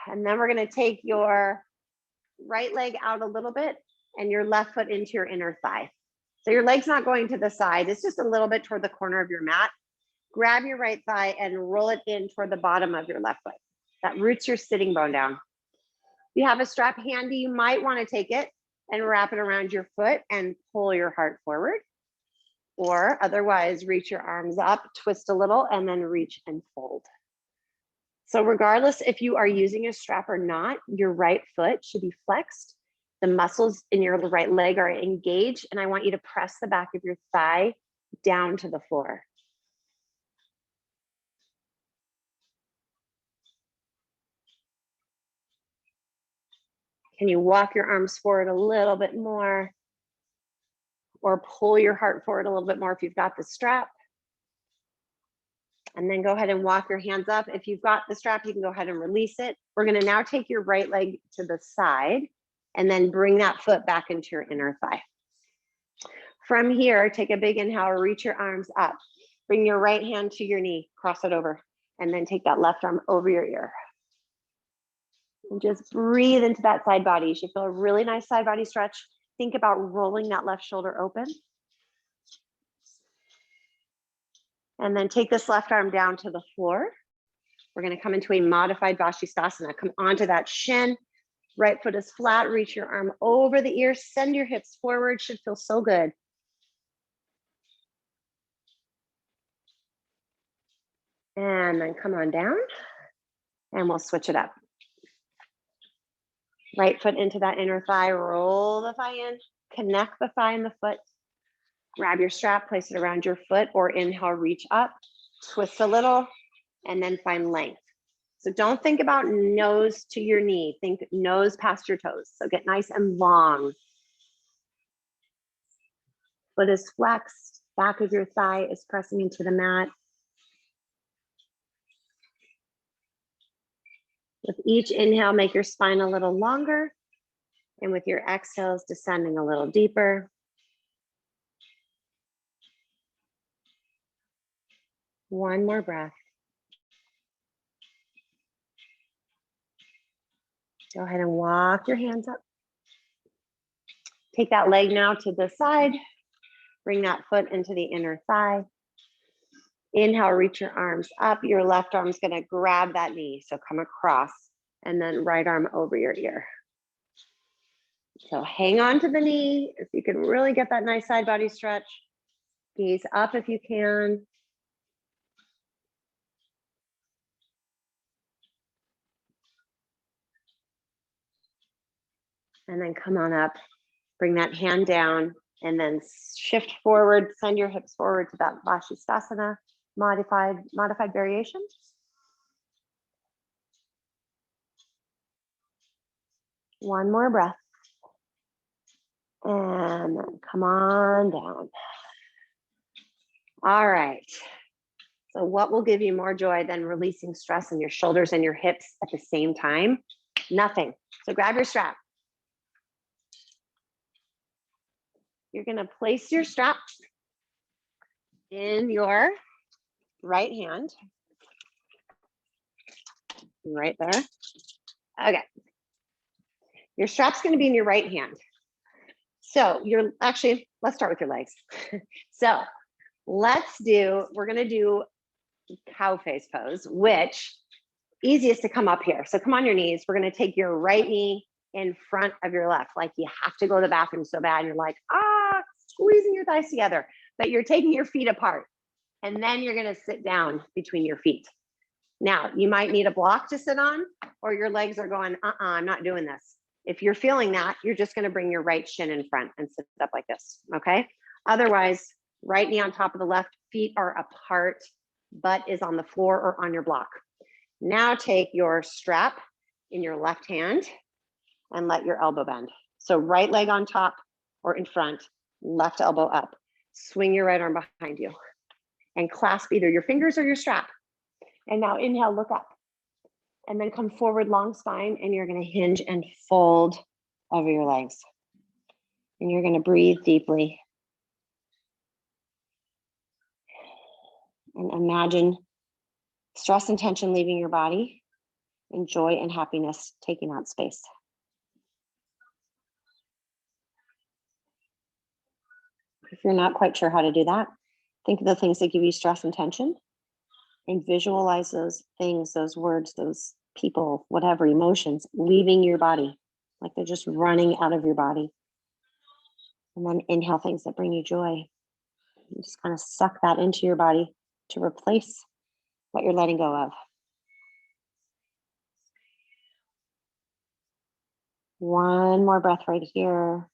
And then we're gonna take your right leg out a little bit and your left foot into your inner thigh. So your leg's not going to the side, it's just a little bit toward the corner of your mat. Grab your right thigh and roll it in toward the bottom of your left foot. That roots your sitting bone down. If you have a strap handy, you might want to take it and wrap it around your foot and pull your heart forward. Or otherwise, reach your arms up, twist a little, and then reach and fold. So regardless if you are using a strap or not, your right foot should be flexed. The muscles in your right leg are engaged, and I want you to press the back of your thigh down to the floor. Can you walk your arms forward a little bit more? Or pull your heart forward a little bit more if you've got the strap. And then go ahead and walk your hands up. If you've got the strap, you can go ahead and release it. We're gonna now take your right leg to the side and then bring that foot back into your inner thigh. From here, take a big inhale, reach your arms up. Bring your right hand to your knee, cross it over, and then take that left arm over your ear. And just breathe into that side body. You should feel a really nice side body stretch. Think about rolling that left shoulder open. And then take this left arm down to the floor. We're gonna come into a modified Vashisthasana. Come onto that shin. Right foot is flat, reach your arm over the ear, send your hips forward, should feel so good. And then come on down and we'll switch it up. Right foot into that inner thigh, roll the thigh in, connect the thigh and the foot. Grab your strap, place it around your foot, or inhale, reach up, twist a little, and then find length. So don't think about nose to your knee, think nose past your toes. So get nice and long. Foot is flexed, back of your thigh is pressing into the mat. With each inhale, make your spine a little longer, and with your exhales, descending a little deeper. One more breath. Go ahead and walk your hands up. Take that leg now to the side. Bring that foot into the inner thigh. Inhale, reach your arms up. Your left arm's gonna grab that knee. So come across and then right arm over your ear. So hang on to the knee. If you can really get that nice side body stretch. Gaze up if you can. And then come on up, bring that hand down and then shift forward, send your hips forward to that Vashisthasana, modified variation. One more breath. And then come on down. All right. So what will give you more joy than releasing stress in your shoulders and your hips at the same time? Nothing. So grab your strap. You're gonna place your strap in your right hand. Right there. Okay. Your strap's gonna be in your right hand. So let's start with your legs. So we're gonna do cow face pose, which easiest to come up here. So come on your knees. We're gonna take your right knee in front of your left. Like you have to go to the bathroom so bad. You're like, squeezing your thighs together, but you're taking your feet apart. And then you're gonna sit down between your feet. Now, you might need a block to sit on, or your legs are going, I'm not doing this. If you're feeling that, you're just gonna bring your right shin in front and sit up like this, okay? Otherwise, right knee on top of the left, feet are apart, butt is on the floor or on your block. Now take your strap in your left hand and let your elbow bend. So right leg on top or in front, left elbow up. Swing your right arm behind you and clasp either your fingers or your strap. And now inhale, look up. And then come forward, long spine, and you're gonna hinge and fold over your legs. And you're gonna breathe deeply. And imagine stress and tension leaving your body, and joy and happiness taking that space. If you're not quite sure how to do that, think of the things that give you stress and tension and visualize those things, those words, those people, whatever, emotions, leaving your body, like they're just running out of your body. And then inhale things that bring you joy. You just kind of suck that into your body to replace what you're letting go of. One more breath right here.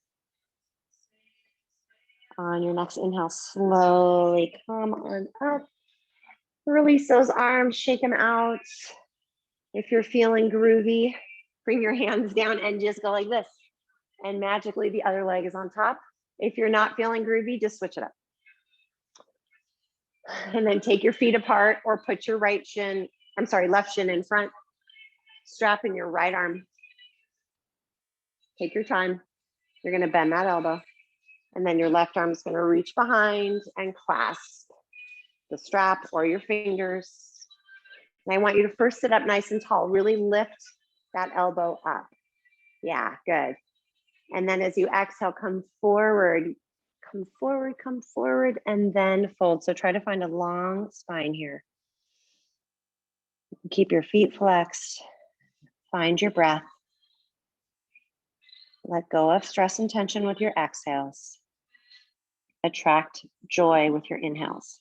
On your next inhale, slowly come on up. Release those arms, shake them out. If you're feeling groovy, bring your hands down and just go like this. And magically the other leg is on top. If you're not feeling groovy, just switch it up. And then take your feet apart or put your left shin in front. Strap in your right arm. Take your time. You're going to bend that elbow. And then your left arm is going to reach behind and clasp the strap or your fingers. And I want you to first sit up nice and tall. Really lift that elbow up. Yeah, good. And then as you exhale, come forward, and then fold. So try to find a long spine here. Keep your feet flexed. Find your breath. Let go of stress and tension with your exhales. Attract joy with your inhales.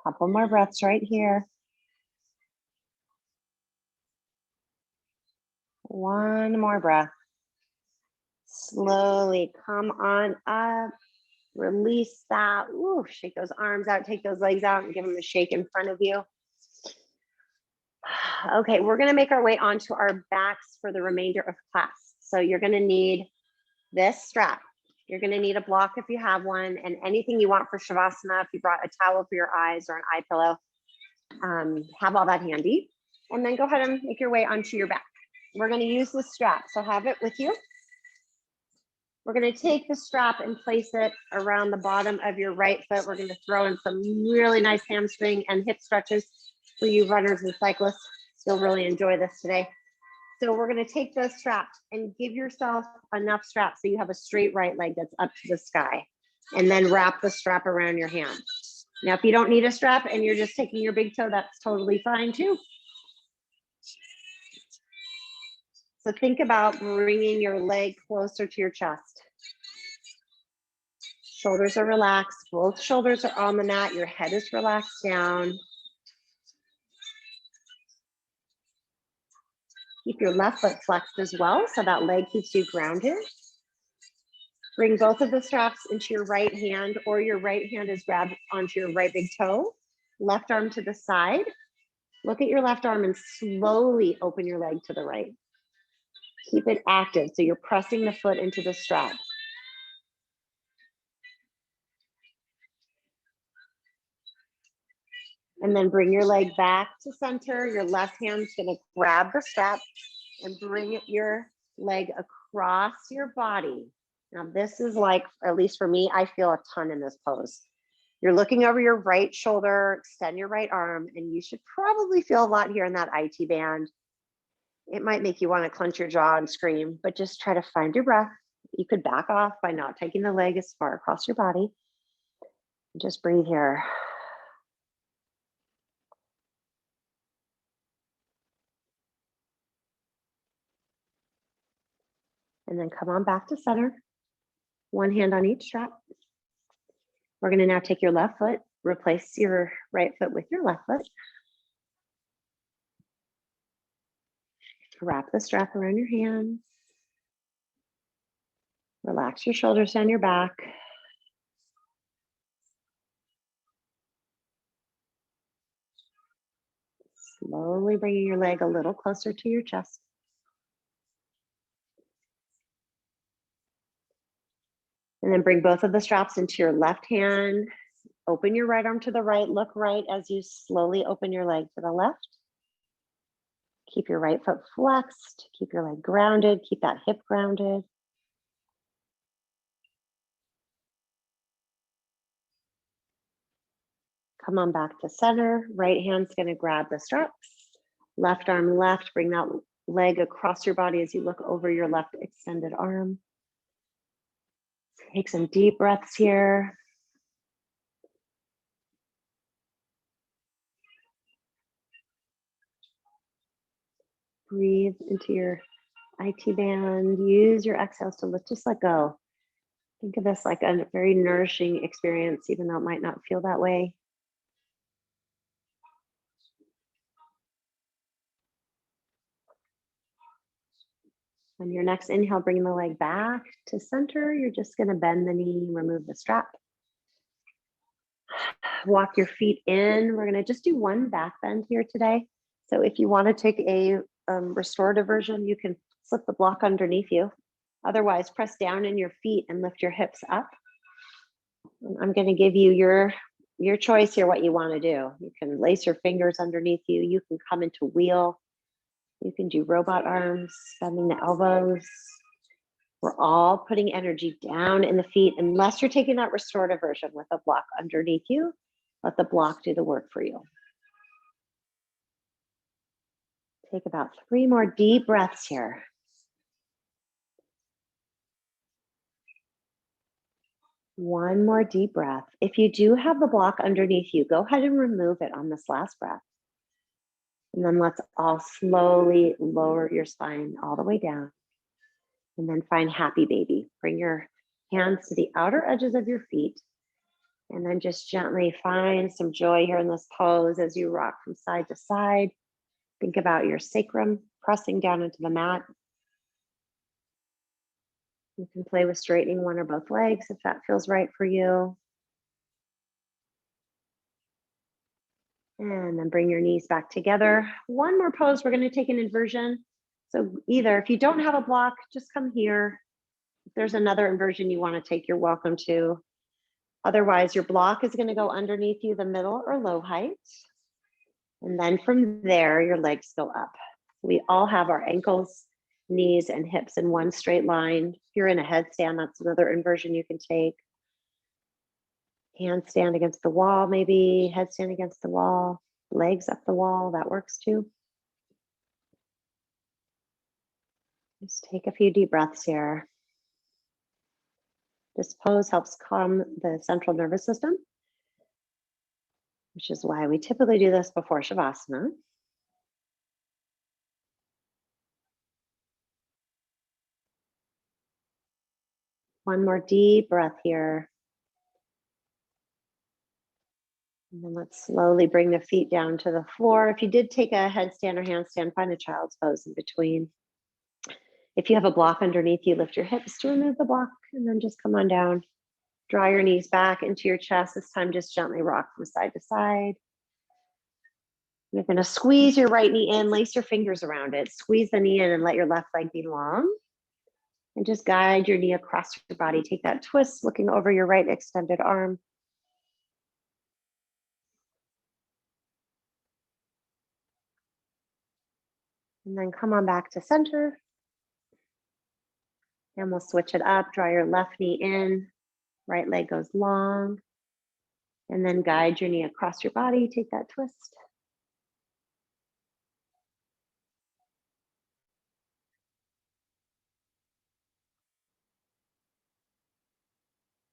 Couple more breaths right here. One more breath. Slowly come on up. Release that. Ooh, shake those arms out, take those legs out, and give them a shake in front of you. Okay, we're going to make our way onto our backs for the remainder of class. So you're going to need this strap. You're going to need a block if you have one, and anything you want for Shavasana. If you brought a towel for your eyes or an eye pillow, have all that handy. And then go ahead and make your way onto your back. We're going to use the strap, so have it with you. We're going to take the strap and place it around the bottom of your right foot. We're going to throw in some really nice hamstring and hip stretches for you runners and cyclists. You'll really enjoy this today. So we're going to take those straps and give yourself enough strap so you have a straight right leg that's up to the sky, and then wrap the strap around your hand. Now, if you don't need a strap and you're just taking your big toe, that's totally fine too. So think about bringing your leg closer to your chest. Shoulders are relaxed. Both shoulders are on the mat. Your head is relaxed down. Keep your left foot flexed as well, so that leg keeps you grounded. Bring both of the straps into your right hand, or your right hand is grabbed onto your right big toe. Left arm to the side. Look at your left arm and slowly open your leg to the right. Keep it active, so you're pressing the foot into the strap. And then bring your leg back to center. Your left hand's gonna grab the strap and bring your leg across your body. Now this is like, at least for me, I feel a ton in this pose. You're looking over your right shoulder, extend your right arm, and you should probably feel a lot here in that IT band. It might make you want to clench your jaw and scream, but just try to find your breath. You could back off by not taking the leg as far across your body. Just breathe here. And then come on back to center. One hand on each strap. We're going to now take your left foot, replace your right foot with your left foot. Wrap the strap around your hands. Relax your shoulders down your back. Slowly bringing your leg a little closer to your chest. And then bring both of the straps into your left hand. Open your right arm to the right. Look right as you slowly open your leg to the left. Keep your right foot flexed. Keep your leg grounded. Keep that hip grounded. Come on back to center. Right hand's going to grab the straps. Left arm left. Bring that leg across your body as you look over your left extended arm. Take some deep breaths here. Breathe into your IT band. Use your exhales to just let go. Think of this like a very nourishing experience, even though it might not feel that way. On your next inhale, bring the leg back to center. You're just going to bend the knee, remove the strap. walk your feet in. We're gonna just do one back bend here today. So if you wanna take a restorative version, you can slip the block underneath you. Otherwise, press down in your feet and lift your hips up. And I'm gonna give you your choice here, what you wanna do. You can lace your fingers underneath you. You can come into wheel. You can do robot arms, bending the elbows. We're all putting energy down in the feet, unless you're taking that restorative version with a block underneath you. Let the block do the work for you. Take about 3 more deep breaths here. One more deep breath. If you do have the block underneath you, go ahead and remove it on this last breath. And then let's all slowly lower your spine all the way down. And then find happy baby. Bring your hands to the outer edges of your feet. And then just gently find some joy here in this pose as you rock from side to side. Think about your sacrum pressing down into the mat. You can play with straightening one or both legs if that feels right for you. And then bring your knees back together. One more pose, we're gonna take an inversion. So either if you don't have a block, just come here. If there's another inversion you wanna take, you're welcome to. Otherwise, your block is gonna go underneath you, the middle or low height. And then from there, your legs go up. We all have our ankles, knees, and hips in one straight line. If you're in a headstand, that's another inversion you can take. Handstand against the wall, maybe headstand against the wall, legs up the wall, that works too. Just take a few deep breaths here. This pose helps calm the central nervous system, which is why we typically do this before Shavasana. One more deep breath here. And then let's slowly bring the feet down to the floor. If you did take a headstand or handstand, find a child's pose in between. If you have a block underneath you, lift your hips to remove the block and then just come on down. Draw your knees back into your chest. This time, just gently rock from side to side. You're gonna squeeze your right knee in, lace your fingers around it, squeeze the knee in and let your left leg be long. And just guide your knee across your body. Take that twist, looking over your right extended arm. And then come on back to center. And we'll switch it up. Draw your left knee in, right leg goes long. And then guide your knee across your body. Take that twist.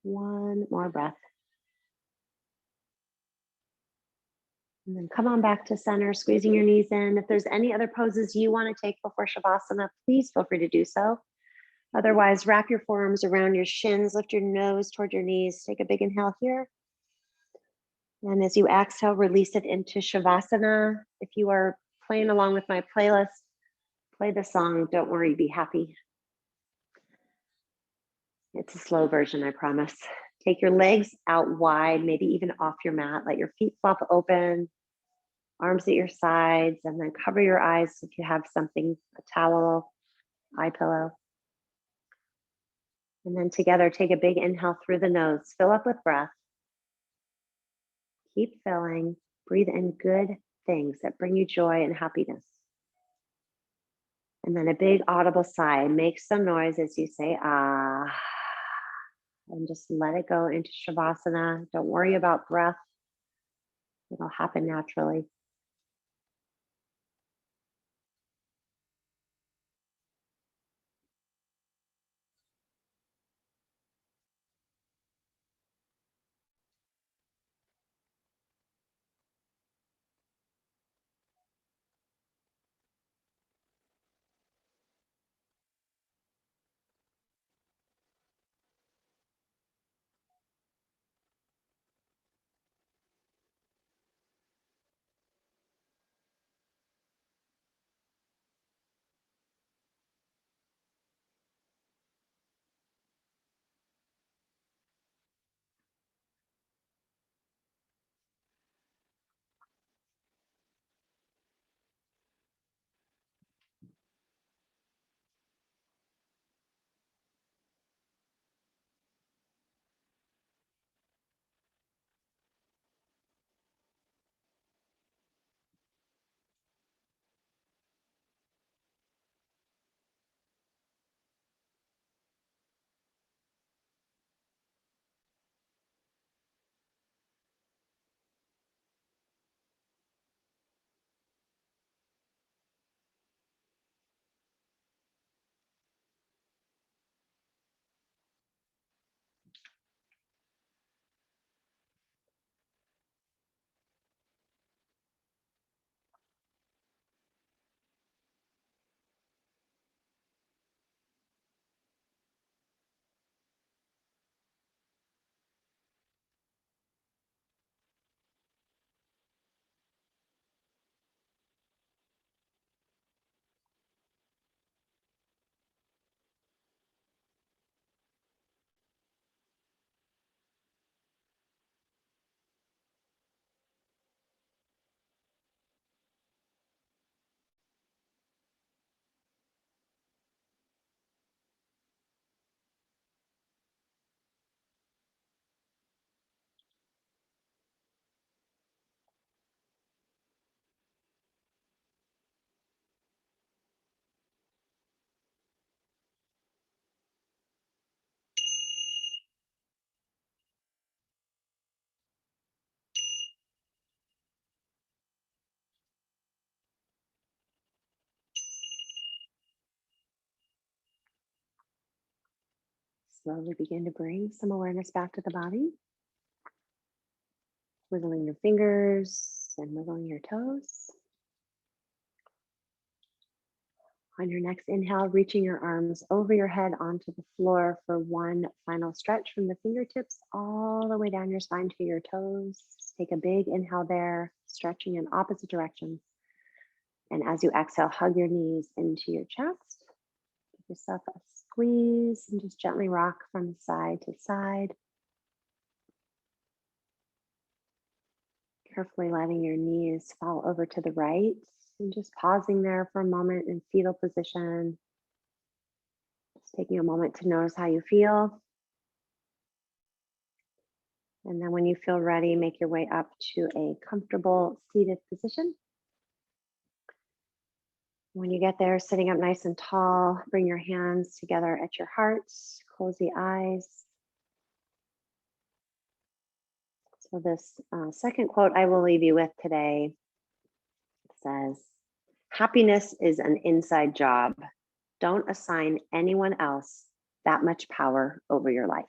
One more breath. And then come on back to center, squeezing your knees in. If there's any other poses you want to take before Shavasana, please feel free to do so. Otherwise, wrap your forearms around your shins, lift your nose toward your knees. Take a big inhale here. And as you exhale, release it into Shavasana. If you are playing along with my playlist, play the song, Don't Worry, Be Happy. It's a slow version, I promise. Take your legs out wide, maybe even off your mat. Let your feet flop open, arms at your sides, and then cover your eyes if you have something, a towel, eye pillow. And then together, take a big inhale through the nose, fill up with breath. Keep filling, breathe in good things that bring you joy and happiness. And then a big audible sigh. Make some noise as you say, ah, and just let it go into Shavasana. Don't worry about breath. It'll happen naturally. Slowly begin to bring some awareness back to the body. Wiggling your fingers and wiggling your toes. On your next inhale, reaching your arms over your head onto the floor for one final stretch from the fingertips all the way down your spine to your toes. Take a big inhale there, stretching in opposite directions. And as you exhale, hug your knees into your chest. Give yourself a squeeze and just gently rock from side to side. Carefully letting your knees fall over to the right and just pausing there for a moment in fetal position. Just taking a moment to notice how you feel. And then when you feel ready, make your way up to a comfortable seated position. When you get there, sitting up nice and tall, bring your hands together at your heart, close the eyes. So this second quote I will leave you with today says, "Happiness is an inside job. Don't assign anyone else that much power over your life."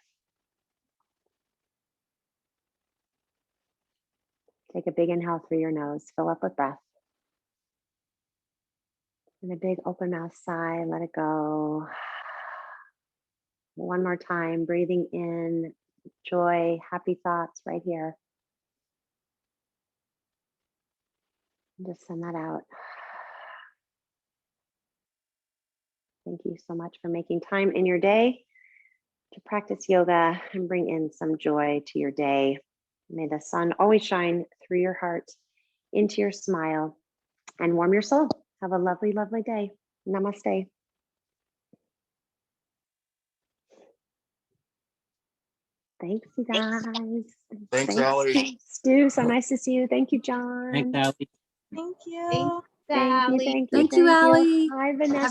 Take a big inhale through your nose, fill up with breath. And a big open mouth sigh, let it go. One more time, breathing in joy, happy thoughts right here. And just send that out. Thank you so much for making time in your day to practice yoga and bring in some joy to your day. May the sun always shine through your heart, into your smile, and warm your soul. Have a lovely, lovely day. Namaste. Thanks, you guys. Thanks, Allie. Stu, so nice to see you. Thank you, John. Thanks, Allie. Thank you. Thank you, Allie. thank you, Thank you, thank you. Allie. Hi, Vanessa.